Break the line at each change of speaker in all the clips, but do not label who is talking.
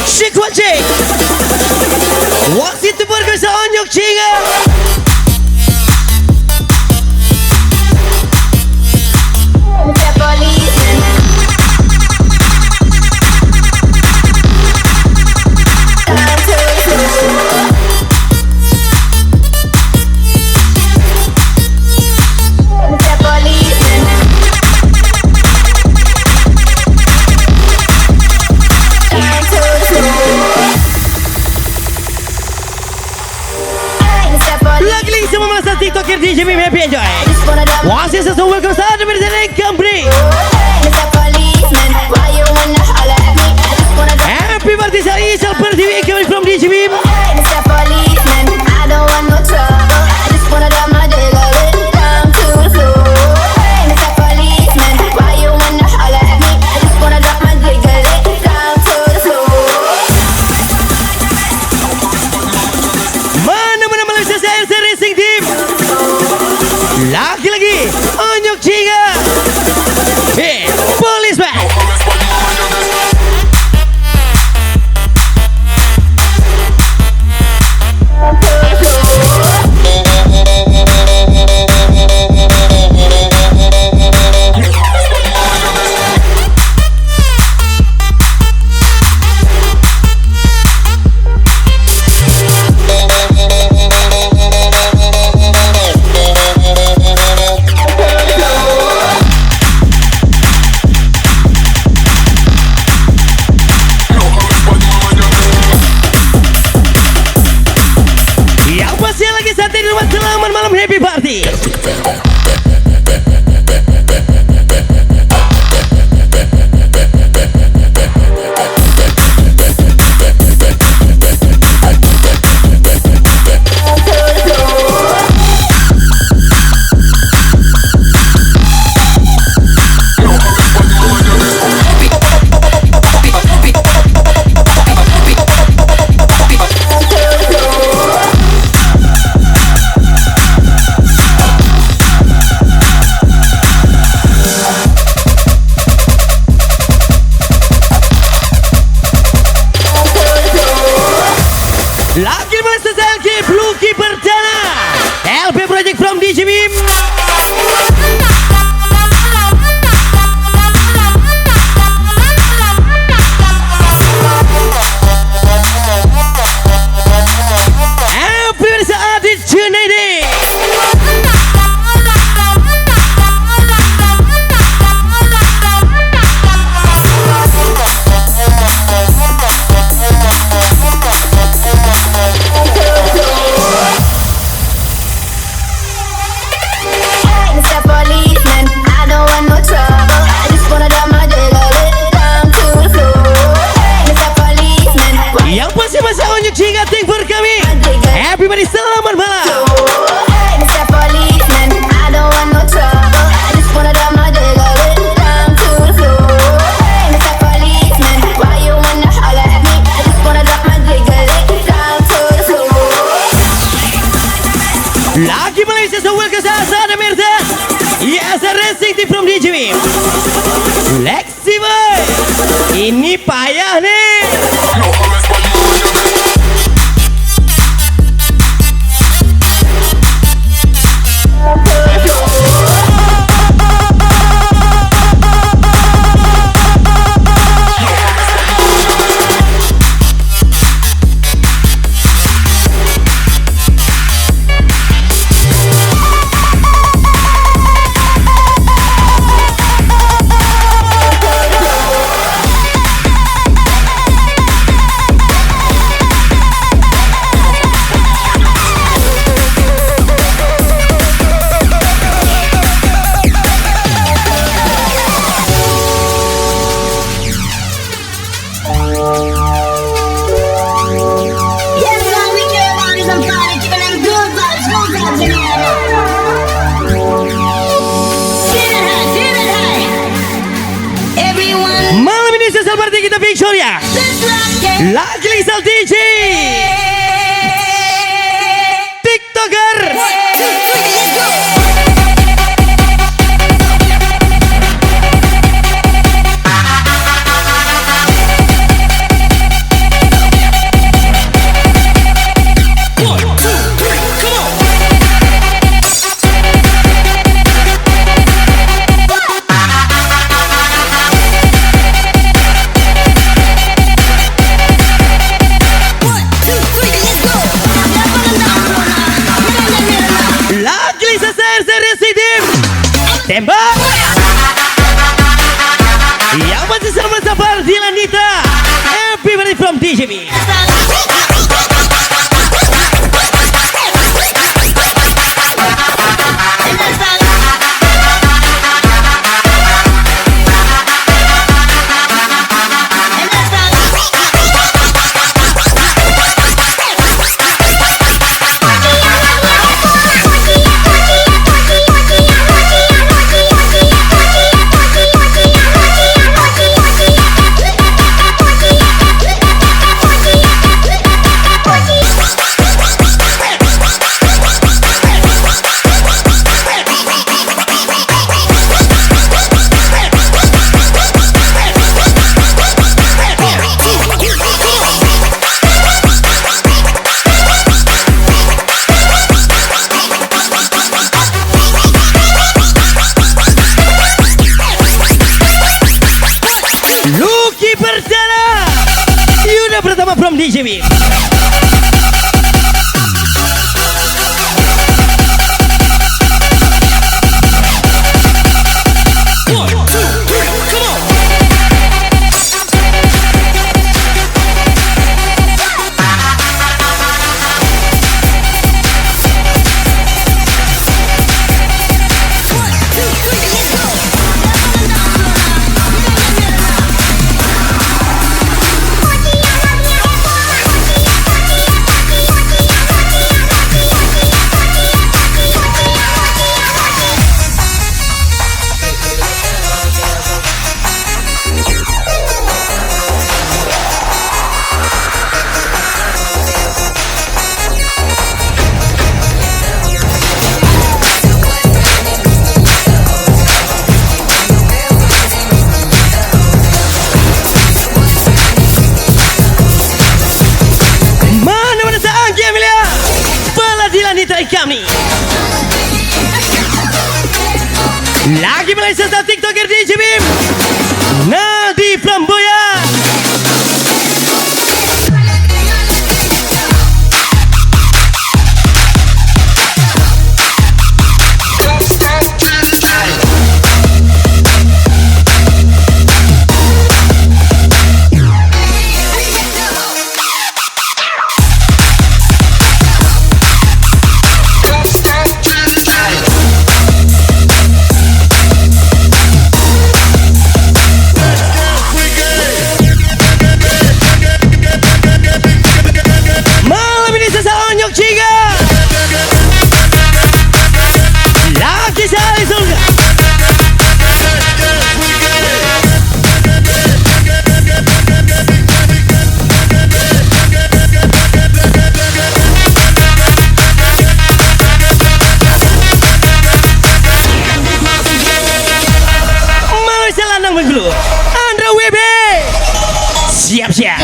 Shikwache Waktu itu berkesa onyok cinga TikToker DJ Biem happy enjoy. Once is so welcome start to Brithday Company. Happy birthday sa Isal Pertiwi coming from DJ Biem. Lagi-lagi onyok cinga policeman selamat malam happy party. Lagi Master Selki Pluki Perdana LP Project from DJ Biem. Happy saat di Junaidi. Yang pasti masa onyok cinga ting for kami. Everybody selamat malam. Lagi Malaysia so welcome sana Mirza. Yes, a racing team from DJ Biem. Lexi boy. Ini payah nih. Seperti kita Victoria lagi Lisa DJ TikToker Yes, racing team. Tembak. Yang masih sama sabar Dylan Nita. Everybody from DJB. From DJB. Lagi Malaysia star TikToker DJ Biem Nadi Pramboya. Siap-siap.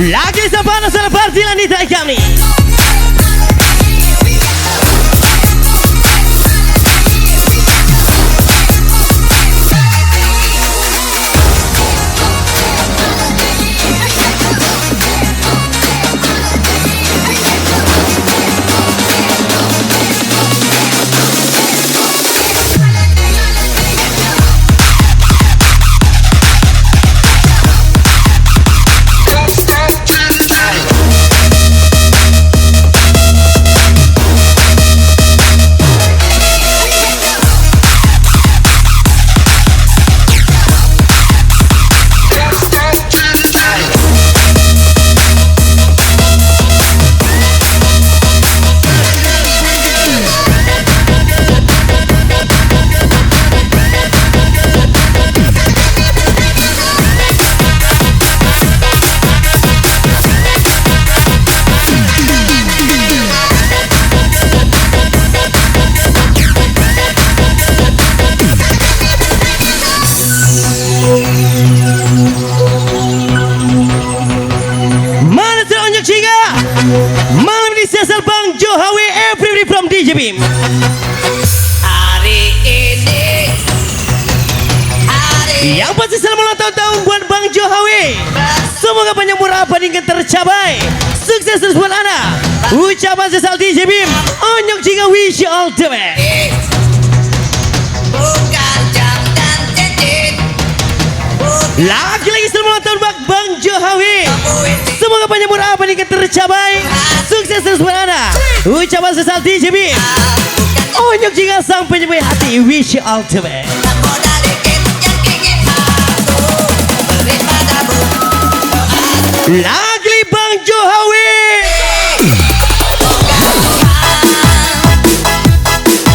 Lagi sepanas selepas Dylan di track kami. Malam ini spesial Bang Johawi, everybody from DJ Biem.
Hari ini
Yang pasti selamat ulang tahun buat Bang Johawi. Semoga banyak murah paningkan tercapai. Sukses terus buat Anda. Ucapan sesal DJ Biem. Onyok jika wish you all the best.
bukan jam dan cincin,
Lagi-lagi selamat ulang tahun buat Bang Johawi. Semoga banyak murah paningkan tercapai. Sukses terus buat Anda. Ucapan sesal DJ Biem. Onyok jika sang penyembuh hati. Wish you all the best.
nakoda dikit yang ingin aku beri padamu.
Lagi Bang Johawi.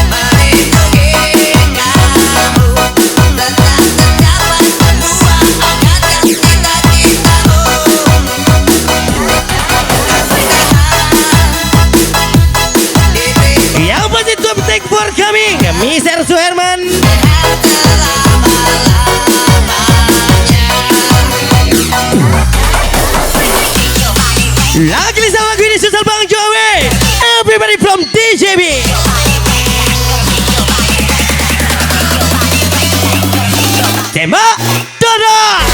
Melindungi kamu, tetap tercapai semua angkatan cita-citamu. Diberi
Yang pasti top take for coming Mr. Suherman. Lagi sama lagu ini susah Bang Johawi. Everybody from DJB. Tembak Dada.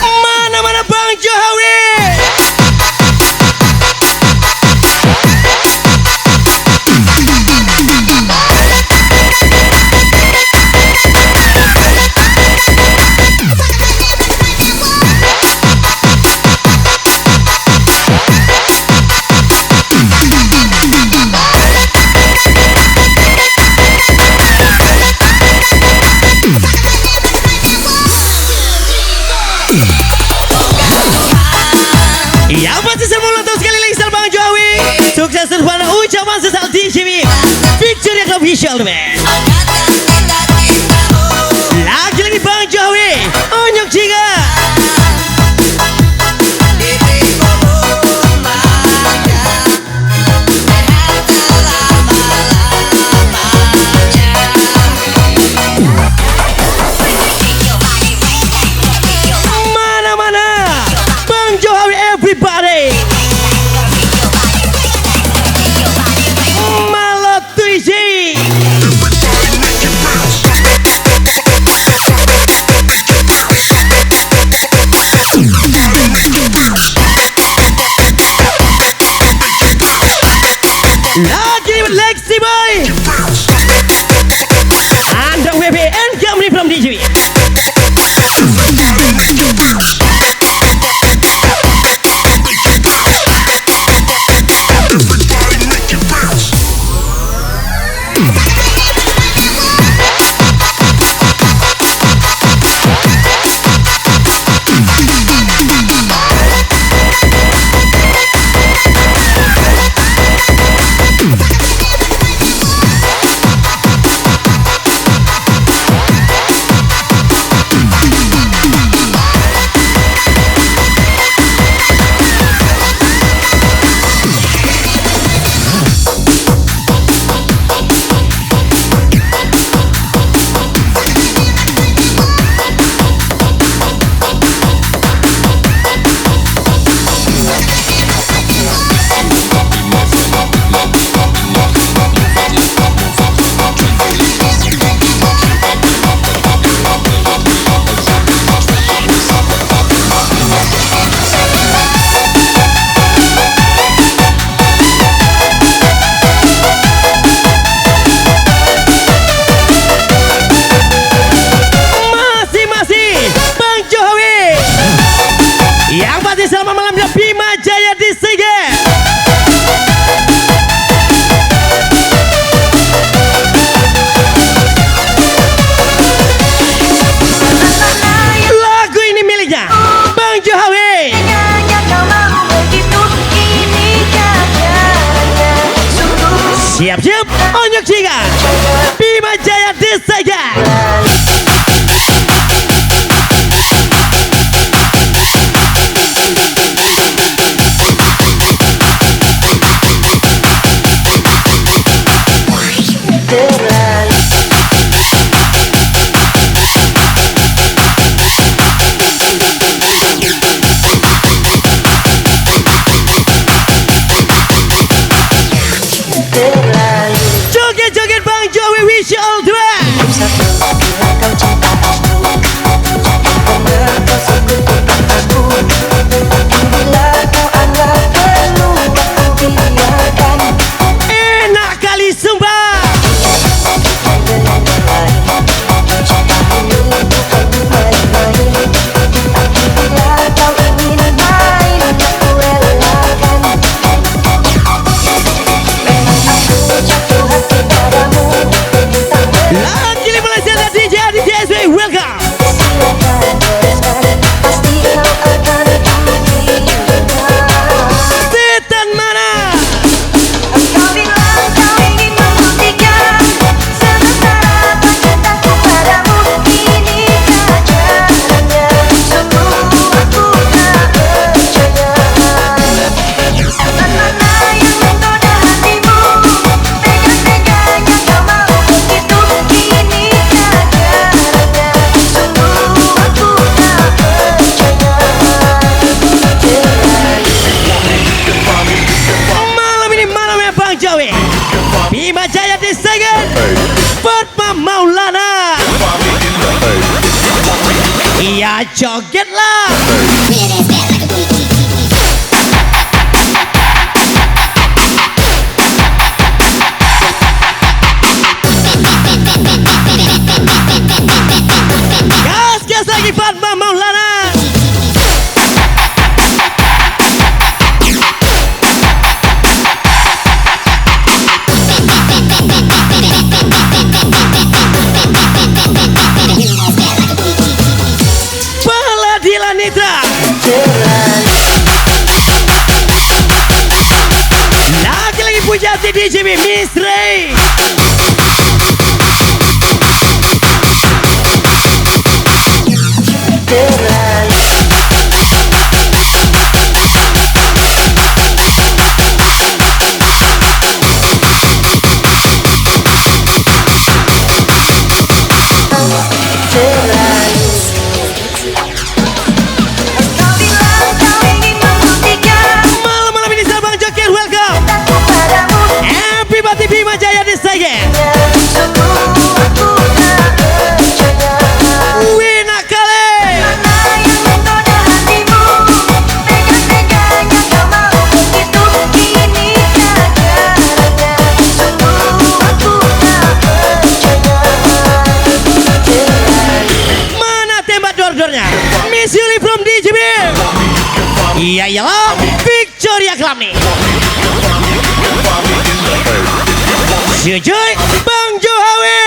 Mana-mana Bang Johawi. Yang pasti saya ulang tahun sekali lagi Bang Johawi. Sukses terus pada ucapan sesal DJB. Picture yang official man. Lagi-lagi Bang Johawi. Onyok jika. Mana-mana Bang Johawi everybody. Malah tuiji. Lagi Lexi boy. Andang WB and Camry from DJB. Siap-siap, onyok jika Bima Jaya Desaga. Joget-joget Bang Jo, we wish you all the best. Enak kali sumpah. Lagi 15 dan DJ DSW, welcome. Setan mana?
Kau bilang kau ingin membuktikan sementara cintaku padamu ini tak caranya. Sungguh aku tak percaya. Setan mana yang menggoda hatimu? Tega-teganya kau mau begitu ini tak caranya. Sungguh aku tak percaya.
Malam ini malamnya Bang Jowi, Bima Jaya Desaga, Fatma Maulana. Iya jogetlah. Gas lagi Fatma Maulana. Paladilan Nitra. Lagi Pujati DJB Miss Ray.
Kau bilang kau ingin membuktikan
Malam-malam ini Sabang Joker, welcome.
cintaku padamu.
Everybody Bima Jaya Desaga.
Sungguh aku tak percaya.
Wenak Kale.
Mana yang menggoda hatimu? Tega-teganya kau mau begitu ini tak caranya. Sungguh aku tak percaya.
Mana tembak dor-dornya? Miss Yuli from DJB. Iya iyalah, Victoria Club nih. Sujui Bang Johawi.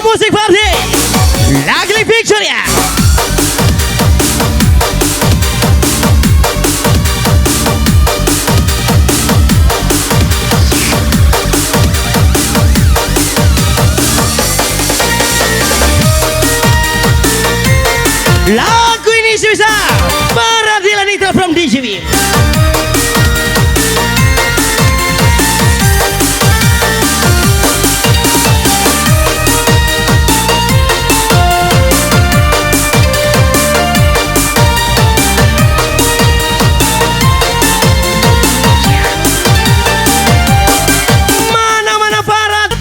Musik party Lagi Victoria. Lagu ini bisa para Dilan Nitra from DJ Biem. Mana-mana Barat.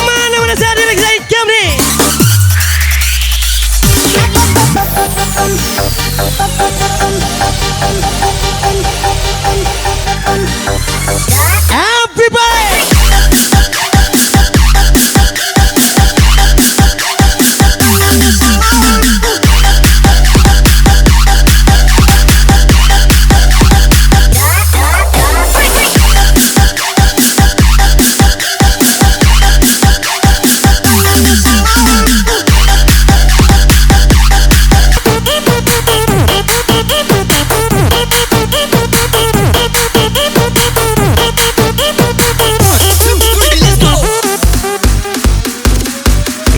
Mana-mana saya ada excited jam ni. Everybody.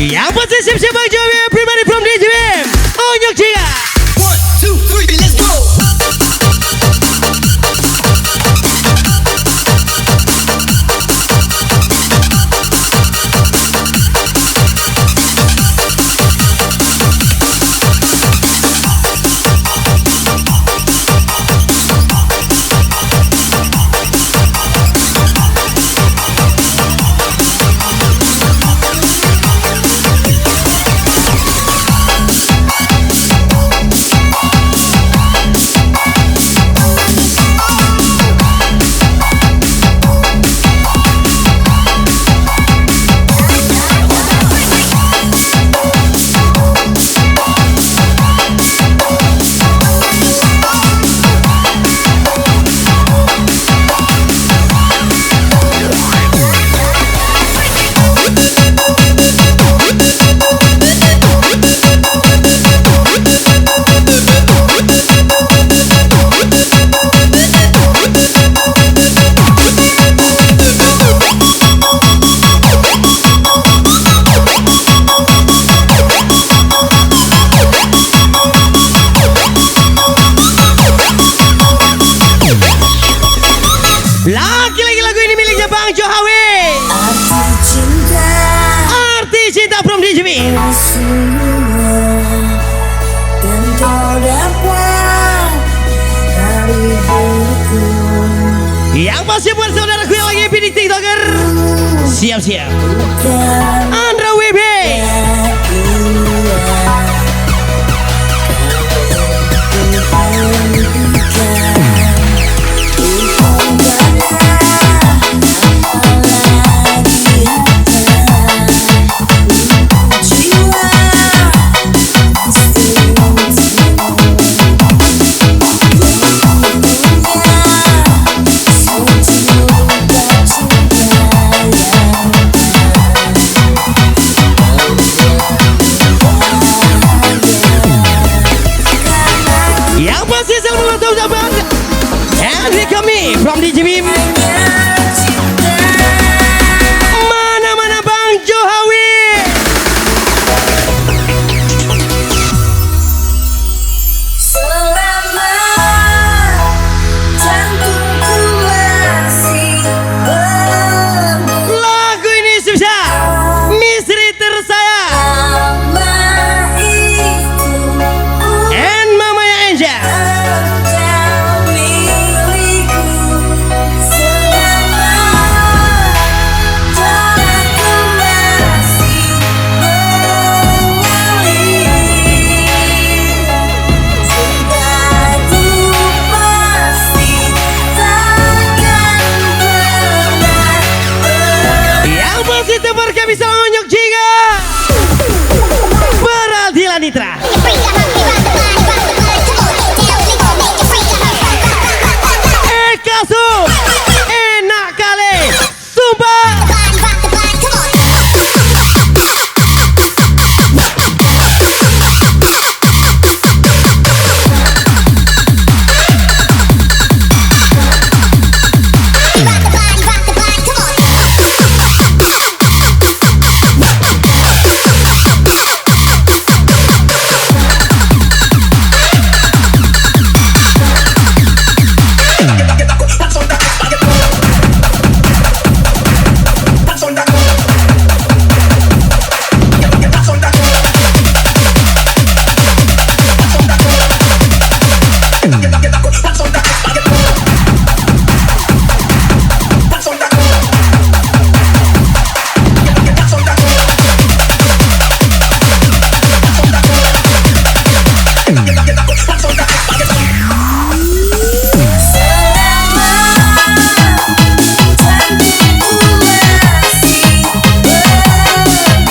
Yang pasti siap-siap Bang Jowi, everybody from DJ Biem. Onyok Jika.
1, 2, 3, let's go.
Lagi-lagi lagu ini miliknya Bang Johawi. Arti cinta from DJ Biem. Yang masih buat saudaraku yang lagi pilih TikToker. Siap-siap. Andra WB. Yang pasti selamat ulang tahun Bang. And we kami from DJ Biem. Mana-mana Bang Johawi. Lagu ini spesial misteri tersayang and mamanya Angel. Youtuber gak bisa onyok jika Beradilan Nitra. Kasu enak kali sumpah.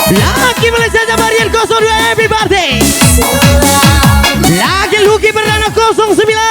Lagi Malaysia Jabarian 02 happy birthday. Lagi Luki Perdana 09.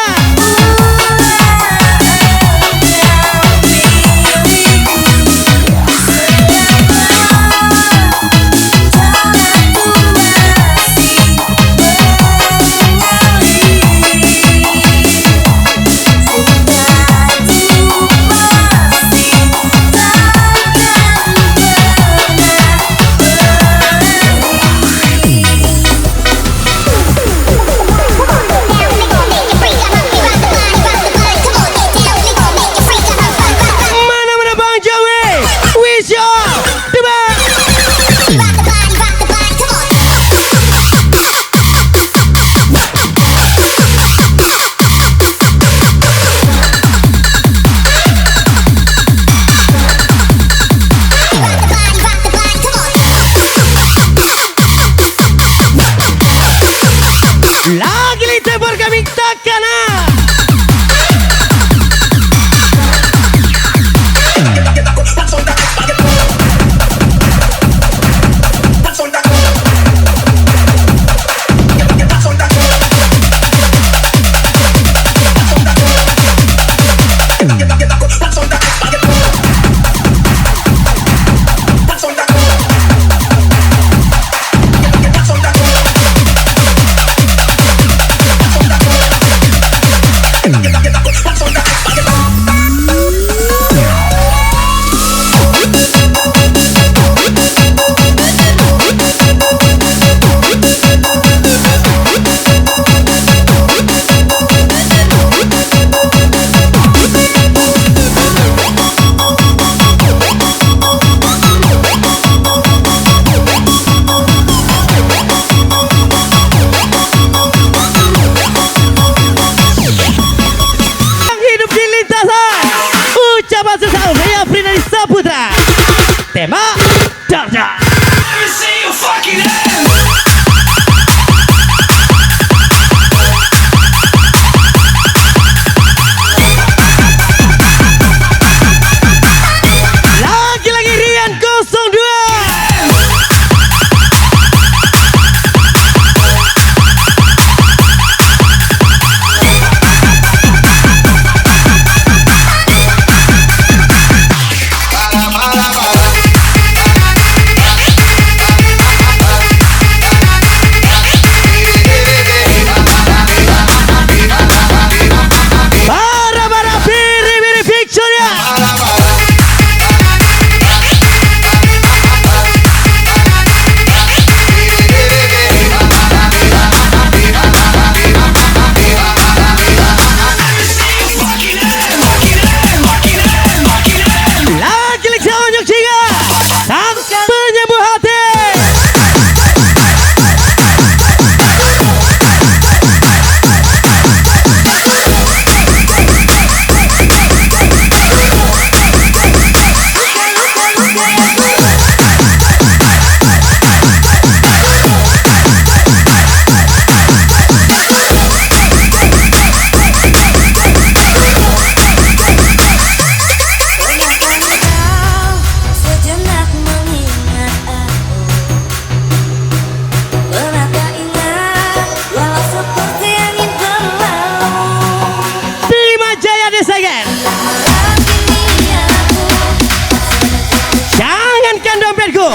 sayangku,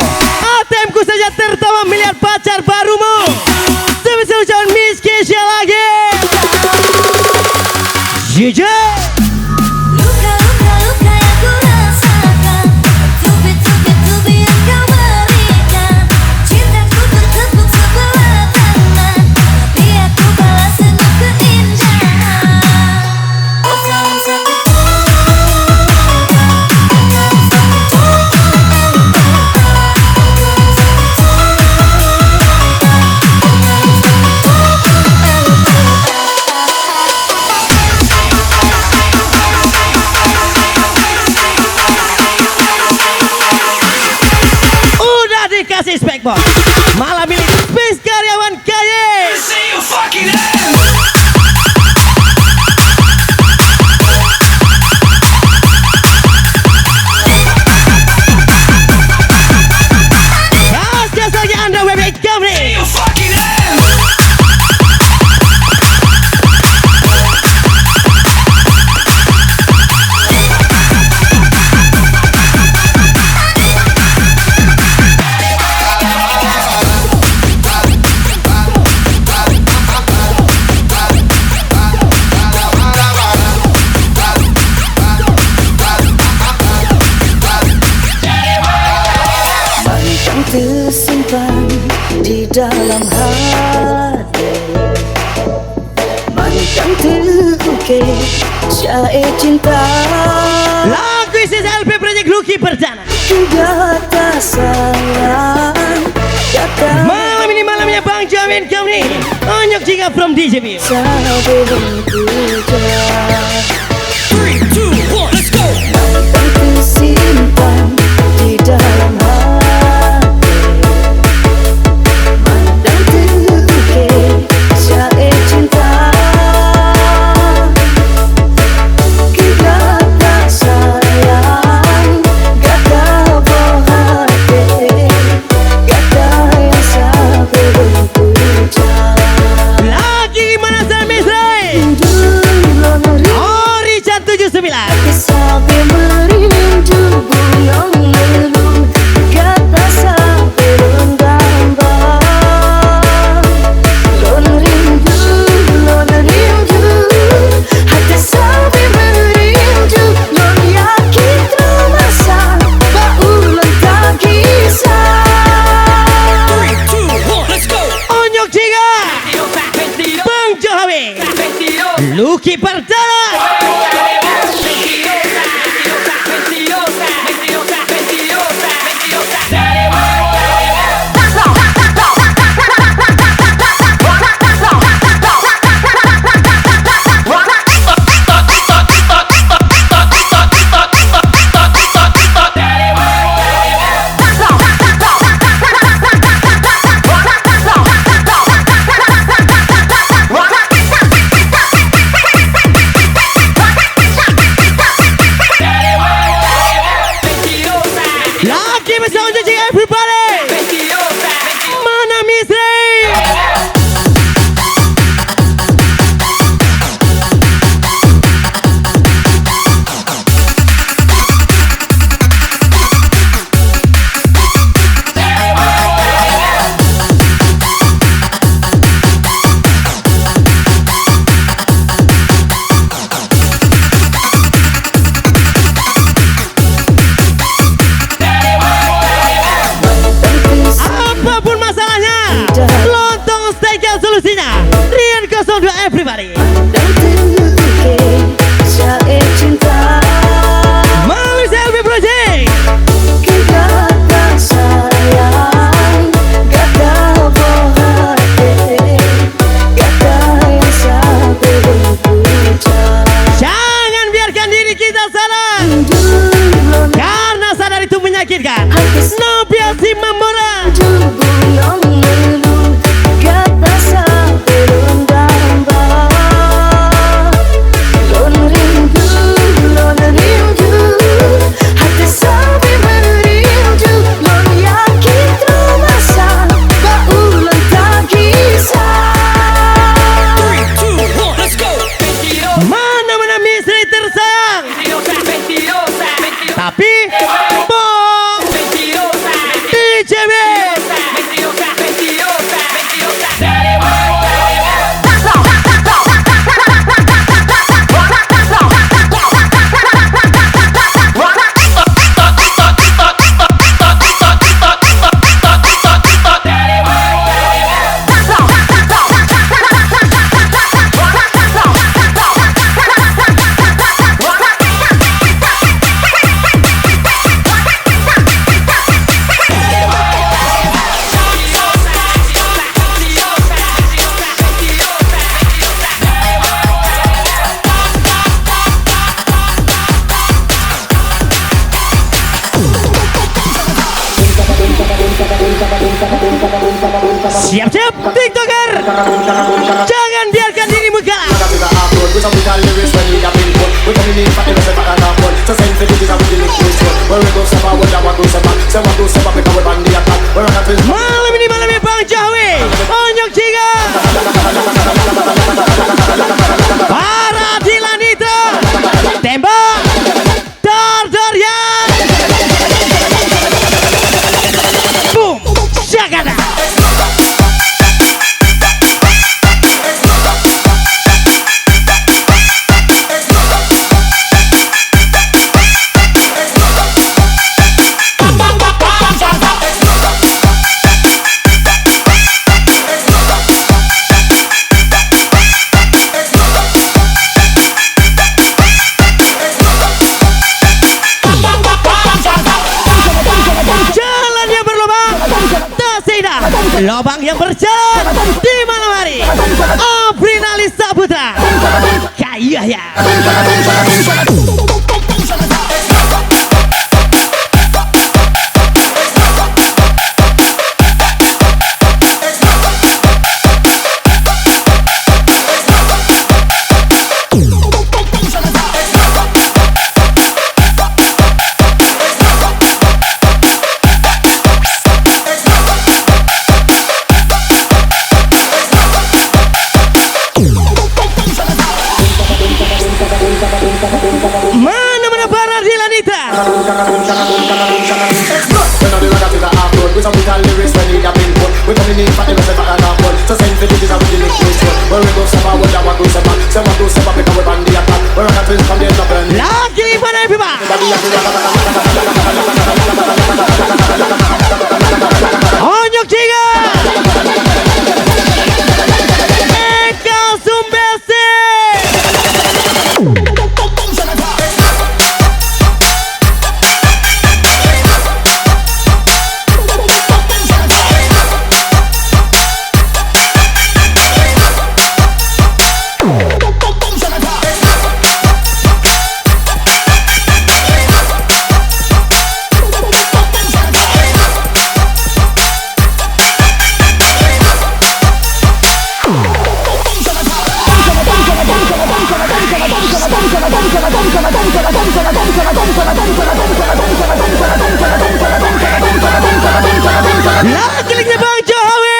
ATM-ku saja tertawa melihat pacar barumu. Sebesar ucapan Miss Keisha lagi. Jujur.
Luka-luka yang ku rasakan, tubit-tubit yang kau berikan. Cintaku bertepuk sebelah tangan, tapi aku balas dengan keindahan. Perasaan sakit.
Udah dikasih spekbol. Malah milik bis karyawan kaya. Gas lagi Anda webek kami.
Yang tersimpan di dalam hati, yang terukir syair cinta.
Lagu isi LP Project Lucky perdana.
Kata sayang, kata
Malam ini malamnya Bang Jamin kami. Onyok jingga from DJ Biem.
sebelum puja.
3, 2, 1, let's go.
Yang tersimpan di dalam hati, yang terukir syair cinta. Kata sayang, kata hati, kata yang sebelum puja.
Lagi mana saya Brithday?
Dulu
Ori Chan 79.
sampai merindu gunung melulu, kata sampai rondambang. Lon rindu, hati sampai merindu. Lon yakin terasa, baulan tak kisah.
3, 2, 1, let's go.
Onyok jingga Bang Johawi. Lucky perdana. Lagi bisa onyok jingga everybody. Mana Miss Ray? Apapun masalahnya, lontong steak yang solusinya. Rian 02 everybody.
Dan terukir syair cinta.
Melalui LP Project.
Kata sayang, kata hati, kata yang sebelum puja.
Jangan biarkan diri kita salah.
Dulu
Karena sadar itu menyakitkan. No biasi memurah.
gunung melulu, kata sampai rondambang. Lon rindu, hati sampai merindu. Lon yakin terasa, baulan tak kisah.
3, 2, 1, let's go.
Mana Miss Ray tersayang. Tapi bom. Siap-siap TikToker, jangan biarkan dirimu kalah. Malam ini Bang Jawi, Onyok Jiga, para Dilanita, tembak, dar ya, boom, syakada. Lobang yang berjalan di malam hari. Aprinali Saputra Kaya ya. Mana para Dilanita. Lagi mana Bima? Onyok Jiga, Eka Sumbese. Lagi Bang Jawi.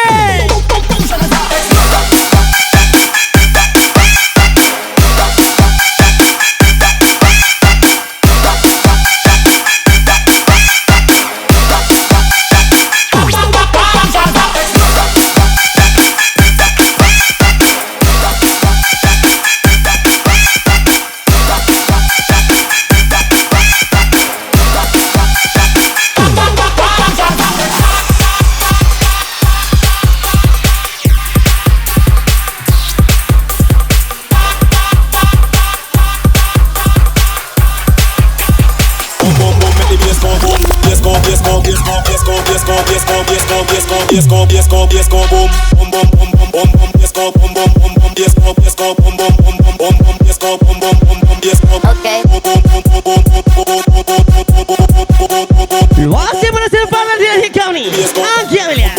Luasnya berhasil panah di akhir kau ni. Anggi Amelia.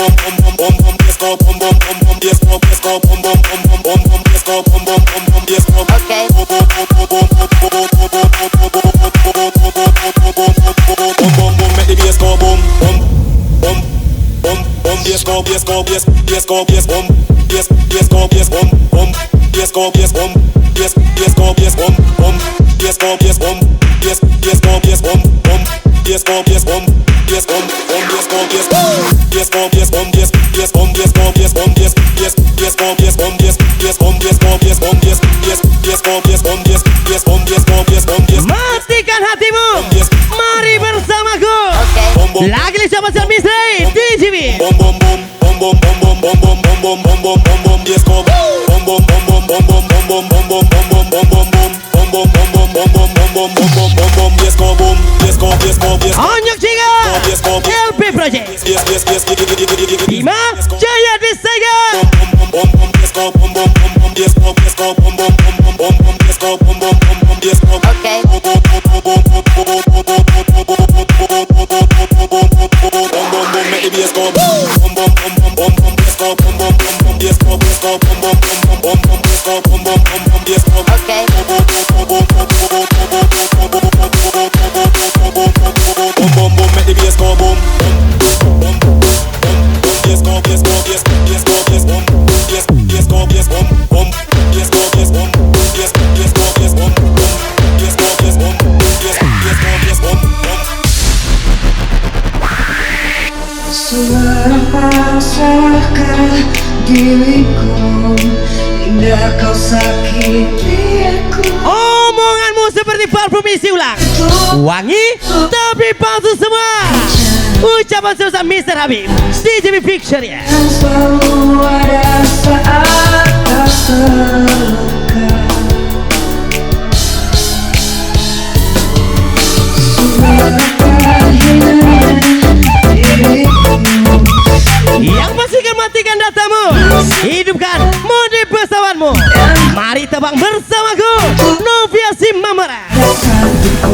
Matikan hatimu. Mari bersamaku. Lagi sama sama Brithday di JB. Onyok Jiga LP Project Bima Jaya Desega.
diriku, tidak kau sakiti aku.
Omonganmu seperti parfum isi ulang, wangi tapi palsu semua. Ucapan susah Mr. Habib CJB Picture ya.
Yang selalu ada saat kau terluka. Suara hinanya diriku.
Yang pastikan matikan datamu, hidupkan mode pesawatmu. Mari terbang bersamaku, Novia Simamara.
Satu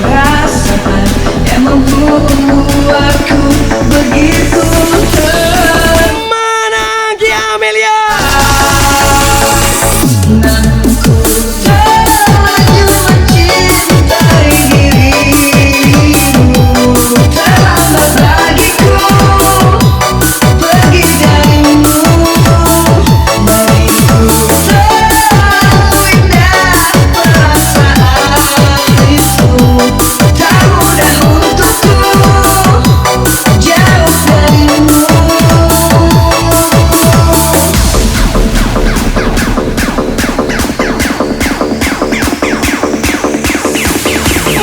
perasaan yang membuatku begitu
Mana Anggi Amelia?
tenangku, terlanjur mencintai dirimu. Terlambat lagi ku pergi darimu. Bagiku terlalu indah perasaan itu. Tak mudah untukku jauh darimu.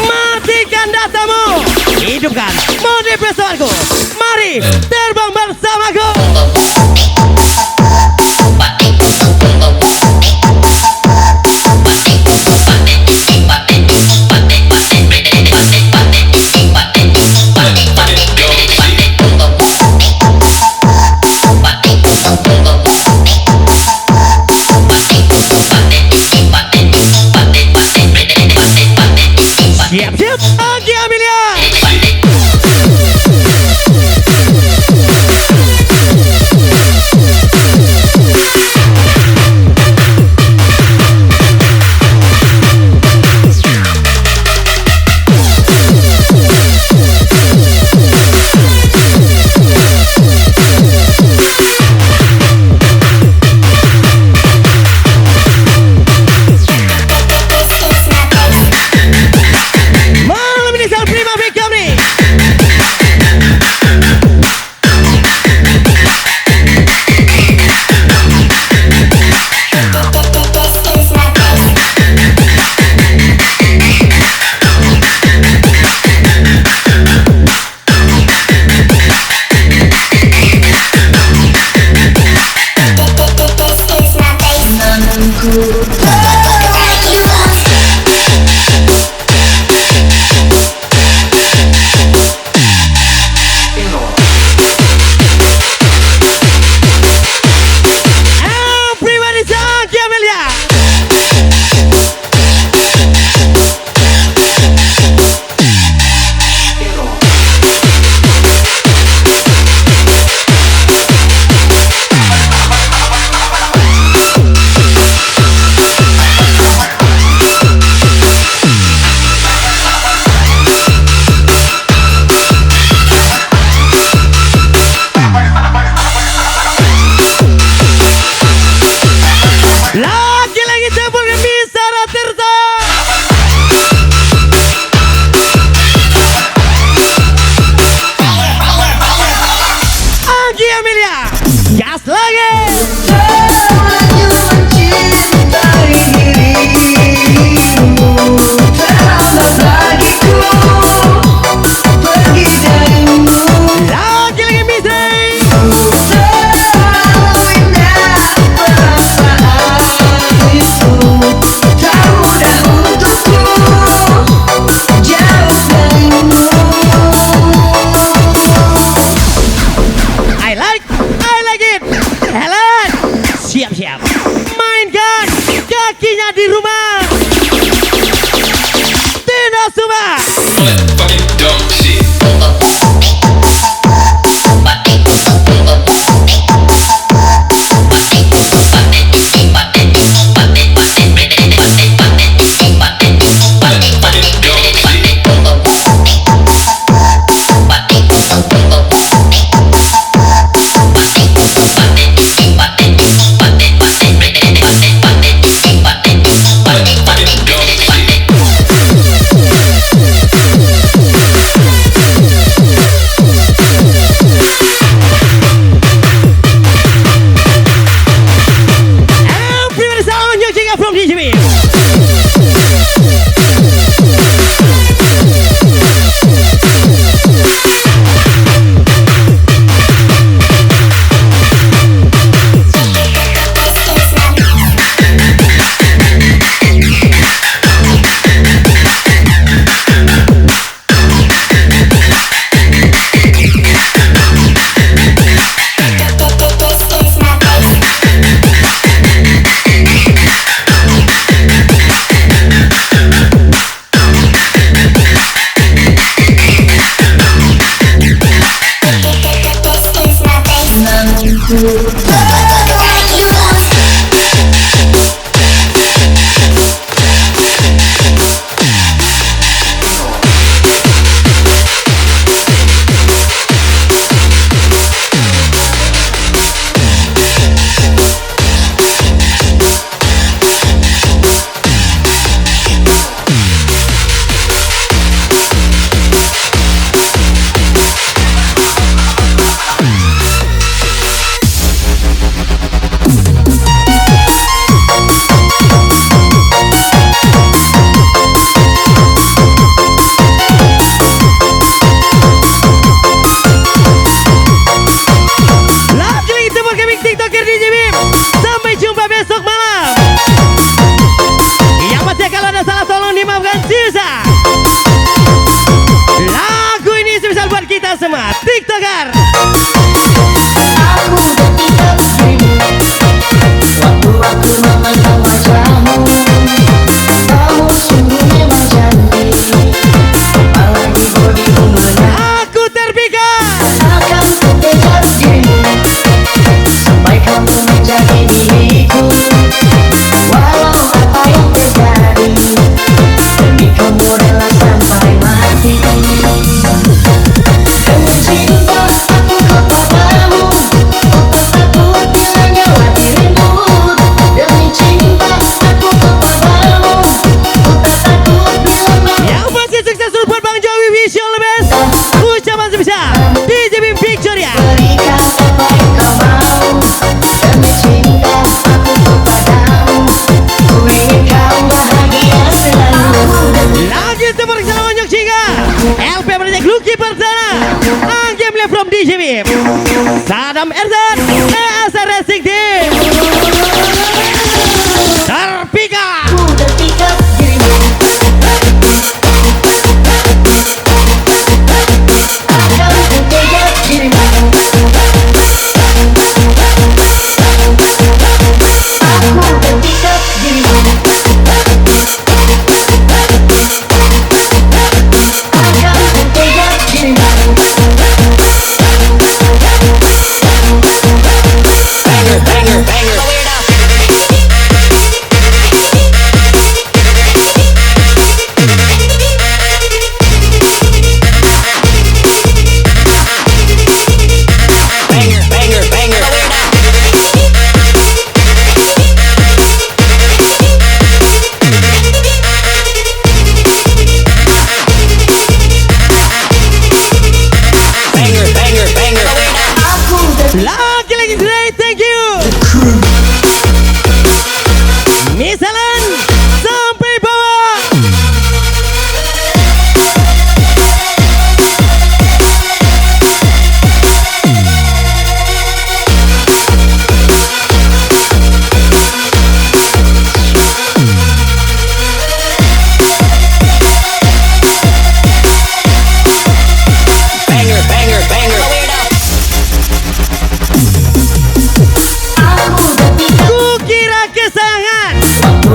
Matikan datamu, hidupkan mode pesawatku. Mari terbang bersamaku. Siap-siap Anggi Amelia. Malam ini saya prima Victory. Everybody say Anggi Amelia. Lagi-lagi tempur ke Misara Tirta. Anggi Amelia, gas lagi.
Terlanjur mencintai dirimu. Terlambat lagi ku pergi darimu.
Lagi-lagi Misri.
Terlalu indah perasaan itu. Tak mudah untukku jauh darimu.
I like it. Helen, siap-siap. Mainkan kakinya di rumah. Tidak suka.
Fucking dumb shit.
Fucking dumb shit.
DJ Biem, Sadam Erzan, Asa Racing Team, Terpika. Lagi today, thank you. Misalan sampai bawah.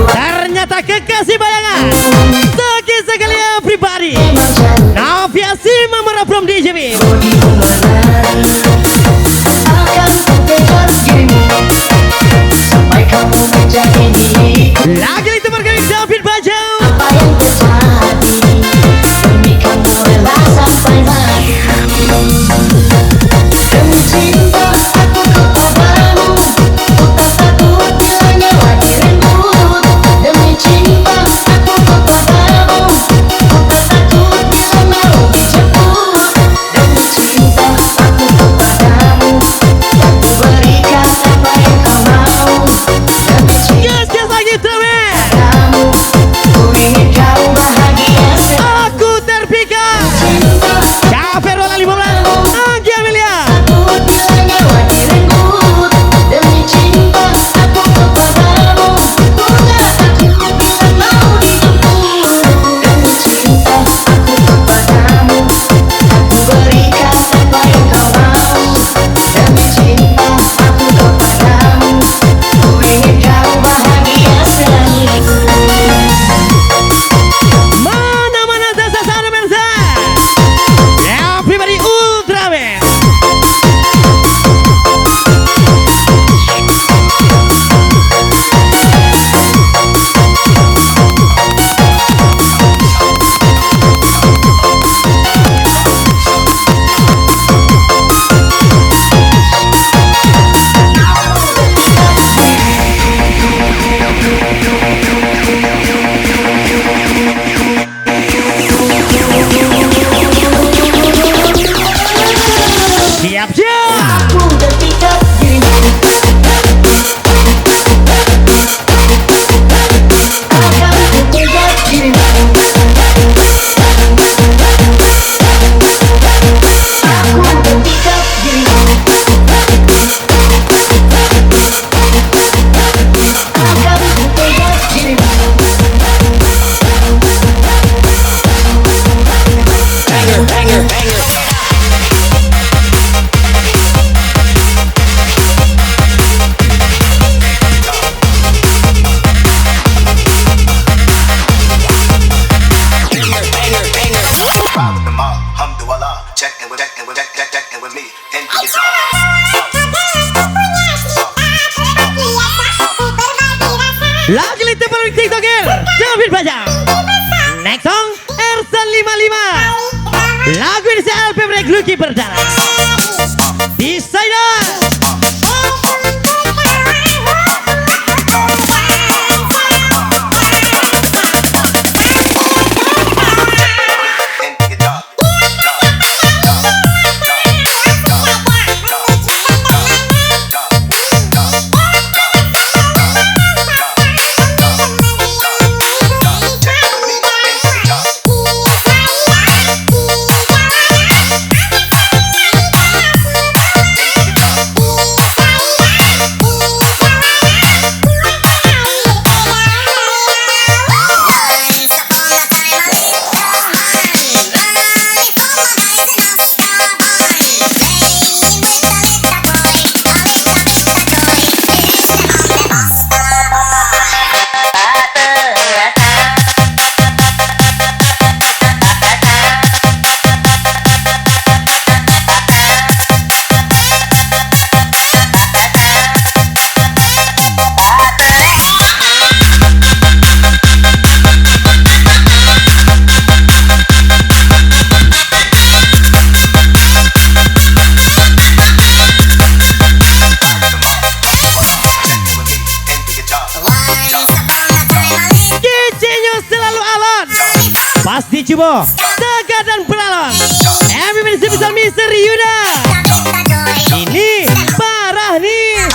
Ternyata kekasih bayangan Segi sekali everybody Nafiasi Mamara from DJ Biem. Lagi itu berkali David Bajau. Lagi lihat paling tiktoker David Bajang. Next song Ersan 55. Lagu ini saya LP Break Lucky Perdana Designer. Cubo, Tega dan Belalong. Everybody sebesar Mr. Yuda. Ini parah nih.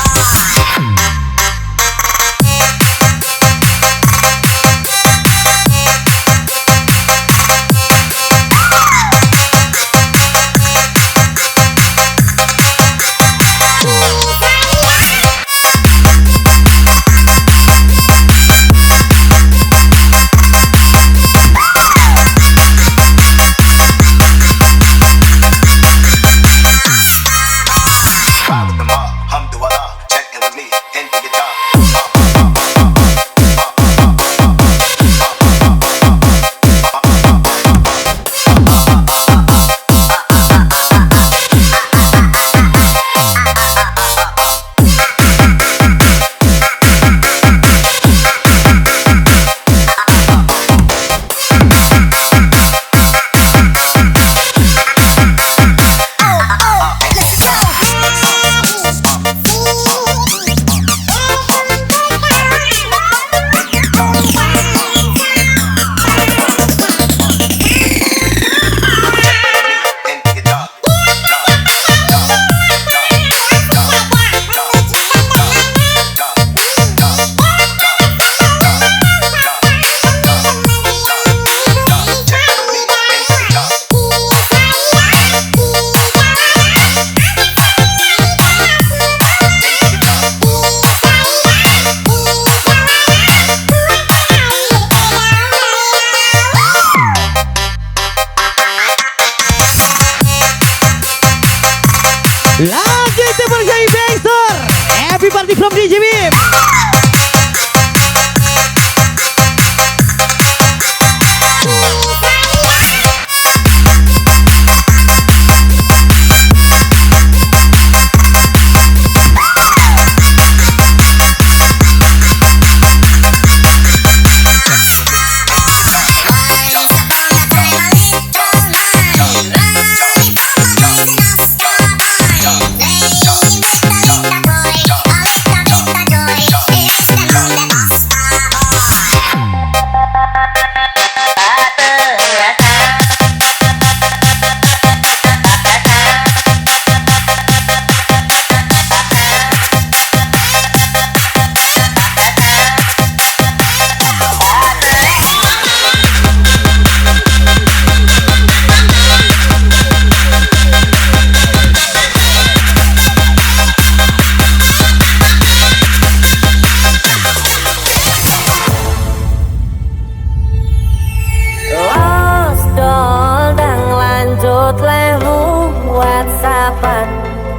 Lagi terpercaya Bangster. Happy party from DJ Biem.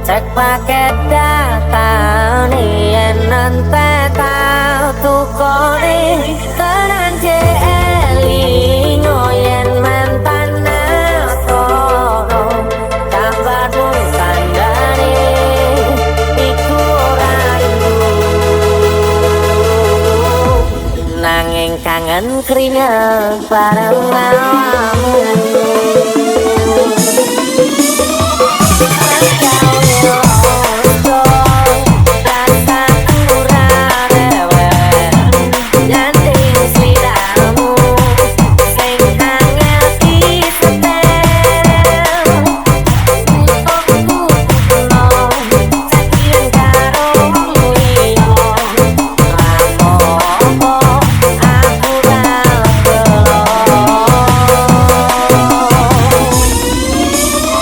Cek paket data nih nanti tahu tukone tenan jeli ngoyen mantan nakono kabarmu kandane iku rayu nanging kangen keringet bareng